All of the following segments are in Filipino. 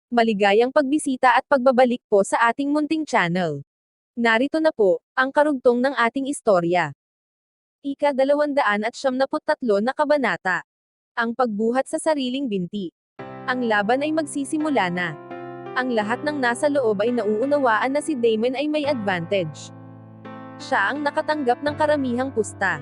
Maligayang pagbisita at pagbabalik po sa ating munting channel. Narito na po, ang karugtong ng ating istorya. Ika-273 na kabanata. Ang pagbuhat sa sariling binti. Ang laban ay magsisimula na. Ang lahat ng nasa loob ay nauunawaan na si Damon ay may advantage. Siya ang nakatanggap ng karamihang pusta.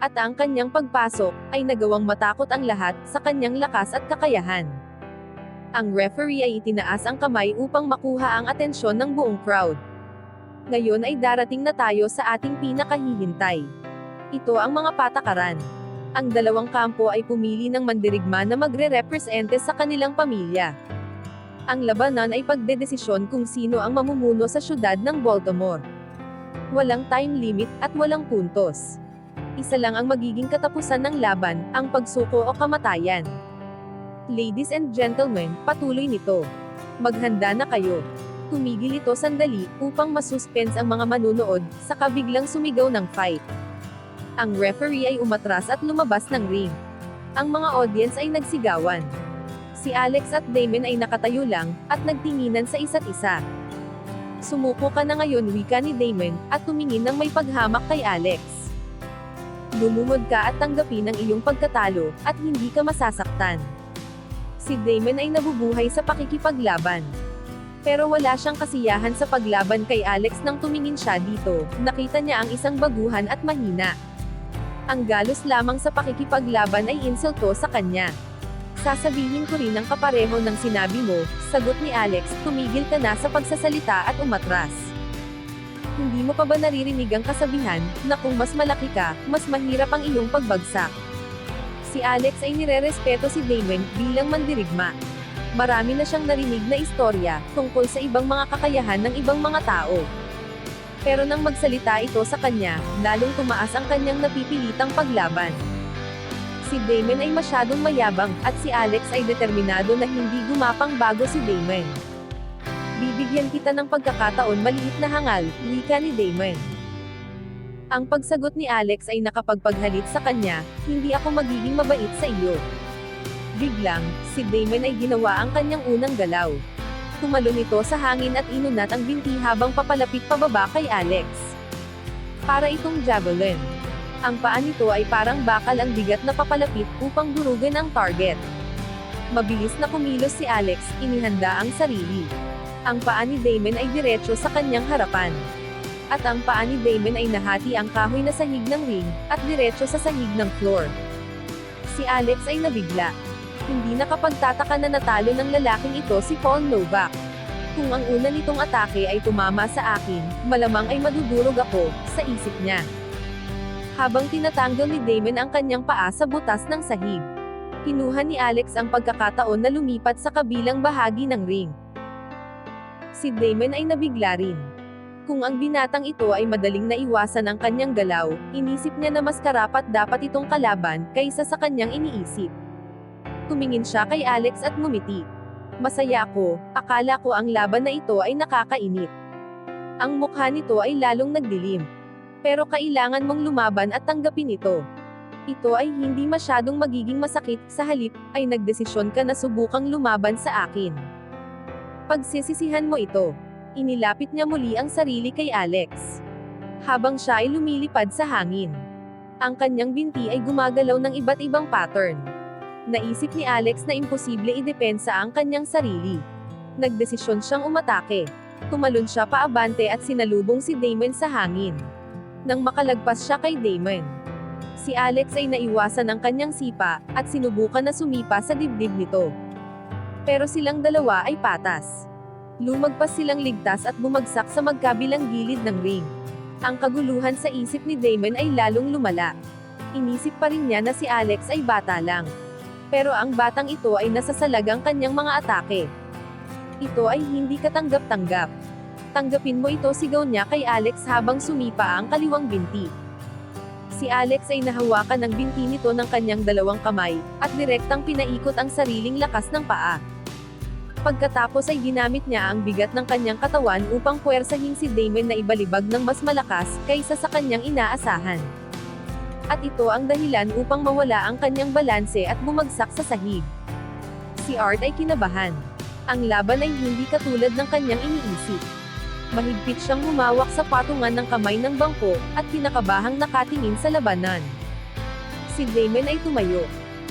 At ang kanyang pagpasok, ay nagawang matakot ang lahat, sa kanyang lakas at kakayahan. Ang referee ay itinaas ang kamay upang makuha ang atensyon ng buong crowd. Ngayon ay darating na tayo sa ating pinakahihintay. Ito ang mga patakaran. Ang dalawang kampo ay pumili ng mandirigma na magre-represente sa kanilang pamilya. Ang labanan ay pagdedesisyon kung sino ang mamumuno sa syudad ng Baltimore. Walang time limit, at walang puntos. Isa lang ang magiging katapusan ng laban, ang pagsuko o kamatayan. Ladies and gentlemen, patuloy nito. Maghanda na kayo. Tumigil ito sandali, upang masuspense ang mga manunood, saka biglang sumigaw ng fight. Ang referee ay umatras at lumabas ng ring. Ang mga audience ay nagsigawan. Si Alex at Damon ay nakatayo lang, at nagtinginan sa isa't isa. Sumuko ka na ngayon, wika ni Damon, at tumingin ng may paghamak kay Alex. Lumumod ka at tanggapin ang iyong pagkatalo, at hindi ka masasaktan. Si Damon ay nabubuhay sa pakikipaglaban. Pero wala siyang kasiyahan sa paglaban kay Alex nang tumingin siya dito, nakita niya ang isang baguhan at mahina. Ang galos lamang sa pakikipaglaban ay insulto sa kanya. Sasabihin ko rin ang kapareho ng sinabi mo, sagot ni Alex, tumigil ka na sa pagsasalita at umatras. Hindi mo pa ba naririnig ang kasabihan, na kung mas malaki ka, mas mahirap ang iyong pagbagsak? Si Alex ay nirerespeto si Damon bilang mandirigma. Marami na siyang narinig na istorya tungkol sa ibang mga kakayahan ng ibang mga tao. Pero nang magsalita ito sa kanya, lalong tumaas ang kanyang napipilitang paglaban. Si Damon ay masyadong mayabang, at si Alex ay determinado na hindi gumapang bago si Damon. Bibigyan kita ng pagkakataon, maliit na hangal, wika ni Damon. Ang pagsagot ni Alex ay nakapagpaghalit sa kanya, hindi ako magiging mabait sa iyo. Biglang, si Damon ay ginawa ang kanyang unang galaw. Tumalon ito sa hangin at inunat ang binti habang papalapit pababa kay Alex. Para itong javelin. Ang paa nito ay parang bakal ang bigat na papalapit upang durugan ang target. Mabilis na kumilos si Alex, inihanda ang sarili. Ang paa ni Damon ay diretso sa kanyang harapan. At ang paa ni Damon ay nahati ang kahoy na sahig ng ring, at diretso sa sahig ng floor. Si Alex ay nabigla. Hindi nakapagtataka na natalo ng lalaking ito si Paul Novak. Kung ang una nitong atake ay tumama sa akin, malamang ay madudurog ako, sa isip niya. Habang tinatanggal ni Damon ang kanyang paa sa butas ng sahig, kinuha ni Alex ang pagkakataon na lumipat sa kabilang bahagi ng ring. Si Damon ay nabigla rin. Kung ang binatang ito ay madaling naiwasan ang kanyang galaw, inisip niya na mas karapat dapat itong kalaban, kaysa sa kanyang iniisip. Tumingin siya kay Alex at ngumiti. Masaya ako, akala ko ang laban na ito ay nakakainip. Ang mukha nito ay lalong nagdilim. Pero kailangan mong lumaban at tanggapin ito. Ito ay hindi masyadong magiging masakit, sa halip, ay nagdesisyon ka na subukang lumaban sa akin. Pagsisisihan mo ito. Inilapit niya muli ang sarili kay Alex. Habang siya ay lumilipad sa hangin. Ang kanyang binti ay gumagalaw ng iba't ibang pattern. Naisip ni Alex na imposible idepensa ang kanyang sarili. Nagdesisyon siyang umatake. Tumalon siya paabante at sinalubong si Damon sa hangin. Nang makalagpas siya kay Damon, si Alex ay naiwasan ang kanyang sipa, at sinubukan na sumipa sa dibdib nito. Pero silang dalawa ay patas. Lumagpas silang ligtas at bumagsak sa magkabilang gilid ng ring. Ang kaguluhan sa isip ni Damon ay lalong lumala. Inisip pa rin niya na si Alex ay bata lang. Pero ang batang ito ay nasasalag ang kanyang mga atake. Ito ay hindi katanggap-tanggap. Tanggapin mo ito, sigaw niya kay Alex habang sumipa ang kaliwang binti. Si Alex ay nahawakan ng binti nito ng kanyang dalawang kamay, at direktang pinaikot ang sariling lakas ng paa. Pagkatapos ay ginamit niya ang bigat ng kanyang katawan upang puwersahin si Damon na ibalibag ng mas malakas, kaysa sa kanyang inaasahan. At ito ang dahilan upang mawala ang kanyang balanse at bumagsak sa sahig. Si Art ay kinabahan. Ang laban ay hindi katulad ng kanyang iniisip. Mahigpit siyang humawak sa patungan ng kamay ng bangko, at kinakabahang nakatingin sa labanan. Si Damon ay tumayo.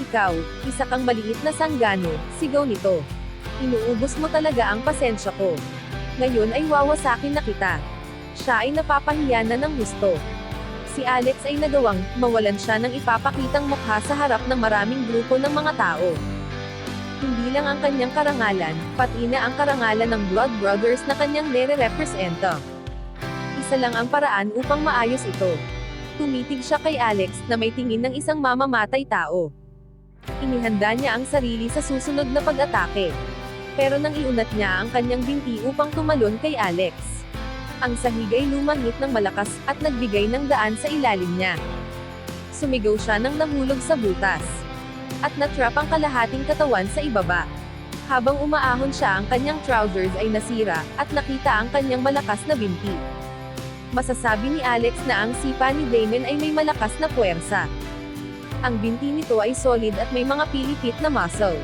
"Ikaw, isa kang maliit na sanggano," sigaw nito. "Inuubos mo talaga ang pasensya ko. Ngayon ay wawasakin na kita." Siya ay napapahiya na ng husto. Si Alex ay nagawang mawalan siya ng ipapakitang mukha sa harap ng maraming grupo ng mga tao. Hindi lang ang kanyang karangalan, pati na ang karangalan ng Blood Brothers na kanyang nire-representa. Isa lang ang paraan upang maayos ito. Tumitig siya kay Alex na may tingin ng isang mamamatay tao. Inihanda niya ang sarili sa susunod na pag-atake. Pero nang iunat niya ang kanyang binti upang tumalon kay Alex, ang sahig ay lumangit ng malakas at nagbigay ng daan sa ilalim niya. Sumigaw siya nang nahulog sa butas. At natrap ang kalahating katawan sa ibaba. Habang umaahon siya, ang kanyang trousers ay nasira, at nakita ang kanyang malakas na binti. Masasabi ni Alex na ang sipa ni Damon ay may malakas na puwersa. Ang binti nito ay solid at may mga pilipit na muscle.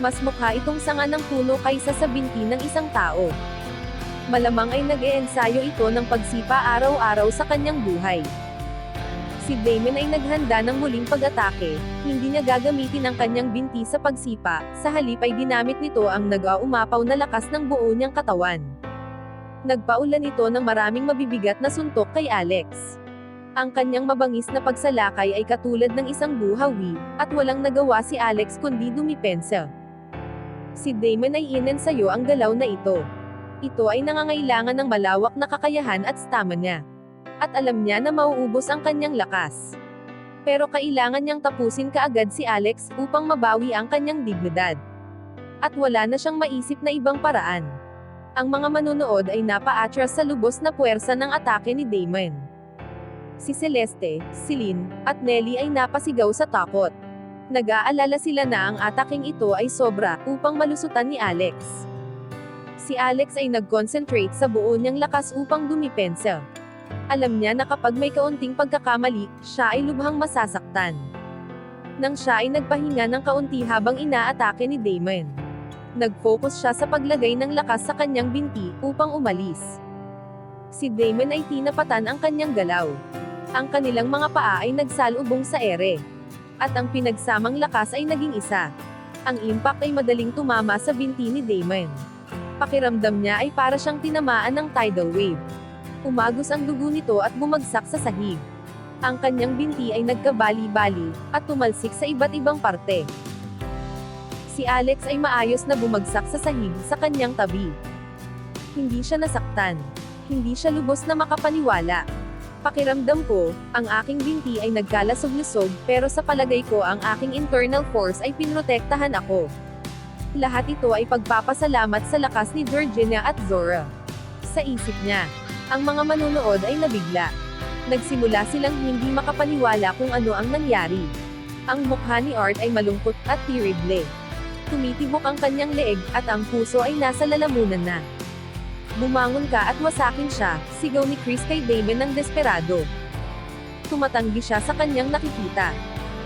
Mas mukha itong sanga ng puno kaysa sa binti ng isang tao. Malamang ay nag-eensayo ito ng pagsipa araw-araw sa kanyang buhay. Si Damon ay naghanda ng muling pag-atake, hindi niya gagamitin ang kanyang binti sa pagsipa, sa halip ay ginamit nito ang nag-aumapaw na lakas ng buo niyang katawan. Nagpaulan ito ng maraming mabibigat na suntok kay Alex. Ang kanyang mabangis na pagsalakay ay katulad ng isang buhawi, at walang nagawa si Alex kundi dumipensa. Si Damon ay inensayo ang galaw na ito. Ito ay nangangailangan ng malawak na kakayahan at stamina. At alam niya na mauubos ang kanyang lakas. Pero kailangan niyang tapusin kaagad si Alex upang mabawi ang kanyang dignidad. At wala na siyang maisip na ibang paraan. Ang mga manonood ay napaatras sa lubos na puwersa ng atake ni Damon. Si Celeste, Celine, at Nelly ay napasigaw sa takot. Nag-aalala sila na ang ataking ito ay sobra upang malusutan ni Alex. Si Alex ay nag-concentrate sa buo niyang lakas upang dumipensa. Alam niya na kapag may kaunting pagkakamali, siya ay lubhang masasaktan. Nang siya ay nagpahinga ng kaunti habang inaatake ni Damon, nag-focus siya sa paglagay ng lakas sa kanyang binti upang umalis. Si Damon ay tinapatan ang kanyang galaw. Ang kanilang mga paa ay nagsalubong sa ere. At ang pinagsamang lakas ay naging isa. Ang impact ay madaling tumama sa binti ni Damon. Pakiramdam niya ay para siyang tinamaan ng tidal wave. Umagos ang dugo nito at bumagsak sa sahig. Ang kanyang binti ay nagkabali-bali, at tumalsik sa iba't ibang parte. Si Alex ay maayos na bumagsak sa sahig sa kanyang tabi. Hindi siya nasaktan. Hindi siya lubos na makapaniwala. Pakiramdam ko, ang aking binti ay nagkalasog-lusog, pero sa palagay ko ang aking internal force ay pinrotektahan ako. Lahat ito ay pagpapasalamat sa lakas ni Virginia at Zora. Sa isip niya, ang mga manunood ay nabigla. Nagsimula silang hindi makapaniwala kung ano ang nangyari. Ang mukha ni Art ay malungkot at terrible. Tumitibok ang kanyang leeg, at ang puso ay nasa lalamunan na. "Bumangon ka at wasakin siya," sigaw ni Chris kay Damon ng desperado. Tumatanggi siya sa kanyang nakikita.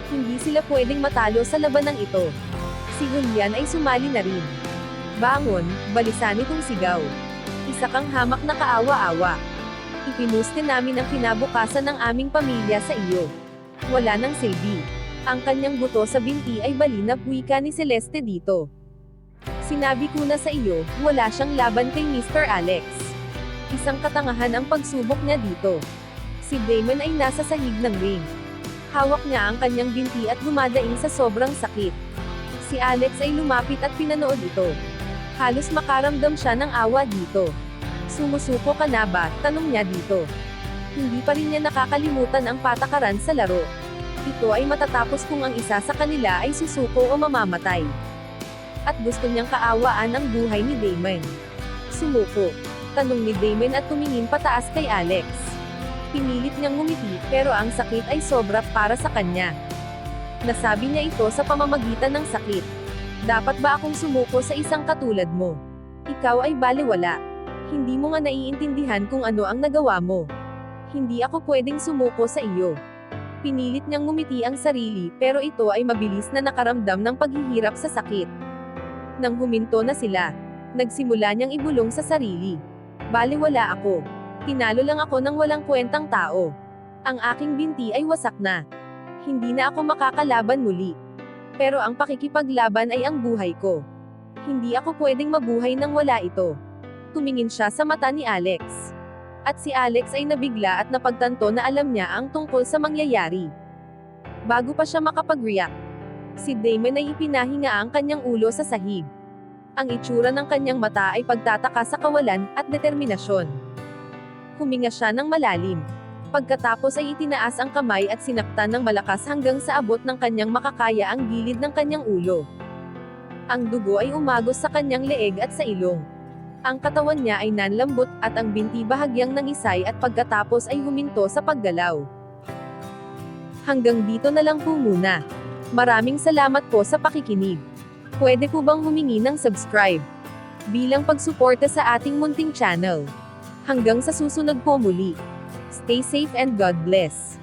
Hindi sila pwedeng matalo sa labanang ito. Si Julian ay sumali na rin. "Bangon," balisan nitong sigaw. "Isa kang hamak na kaawa-awa. Ipinuste namin ang kinabukasan ng aming pamilya sa iyo. Wala nang silbi." Ang kanyang buto sa binti ay balinap, wika ni Celeste dito. "Sinabi ko na sa iyo, wala siyang laban kay Mr. Alex. Isang katangahan ang pagsubok niya dito." Si Damon ay nasa sahig ng ring. Hawak niya ang kanyang binti at dumadaing sa sobrang sakit. Si Alex ay lumapit at pinanood ito. Halos makaramdam siya ng awa dito. "Sumusuko ka na ba?" tanong niya dito. Hindi pa rin niya nakakalimutan ang patakaran sa laro. Ito ay matatapos kung ang isa sa kanila ay susuko o mamamatay. At gusto niyang kaawaan ang buhay ni Damon. "Sumuko?" tanong ni Damon at tumingin pataas kay Alex. Pinilit niyang ngumiti, pero ang sakit ay sobra para sa kanya. Nasabi niya ito sa pamamagitan ng sakit. "Dapat ba akong sumuko sa isang katulad mo? Ikaw ay balewala. Hindi mo nga naiintindihan kung ano ang nagawa mo. Hindi ako pwedeng sumuko sa iyo." Pinilit niyang ngumiti ang sarili, pero ito ay mabilis na nakaramdam ng paghihirap sa sakit. Nang huminto na sila, nagsimula niyang ibulong sa sarili. Baliwala ako. Tinalo lang ako ng walang kwentang tao. Ang aking binti ay wasak na. Hindi na ako makakalaban muli. Pero ang pakikipaglaban ay ang buhay ko. Hindi ako pwedeng mabuhay nang wala ito. Tumingin siya sa mata ni Alex. At si Alex ay nabigla at napagtanto na alam niya ang tungkol sa mangyayari. Bago pa siya makapag-react, si Damon ay ipinahinga ang kanyang ulo sa sahig. Ang itsura ng kanyang mata ay pagtataka sa kawalan at determinasyon. Huminga siya ng malalim. Pagkatapos ay itinaas ang kamay at sinaktan ng malakas hanggang sa abot ng kanyang makakaya ang gilid ng kanyang ulo. Ang dugo ay umagos sa kanyang leeg at sa ilong. Ang katawan niya ay nanlambot at ang binti bahagyang nangisay at pagkatapos ay huminto sa paggalaw. Hanggang dito na lang po muna. Maraming salamat po sa pakikinig. Pwede po bang humingi ng subscribe bilang pagsuporta sa ating munting channel. Hanggang sa susunod po muli. Stay safe and God bless.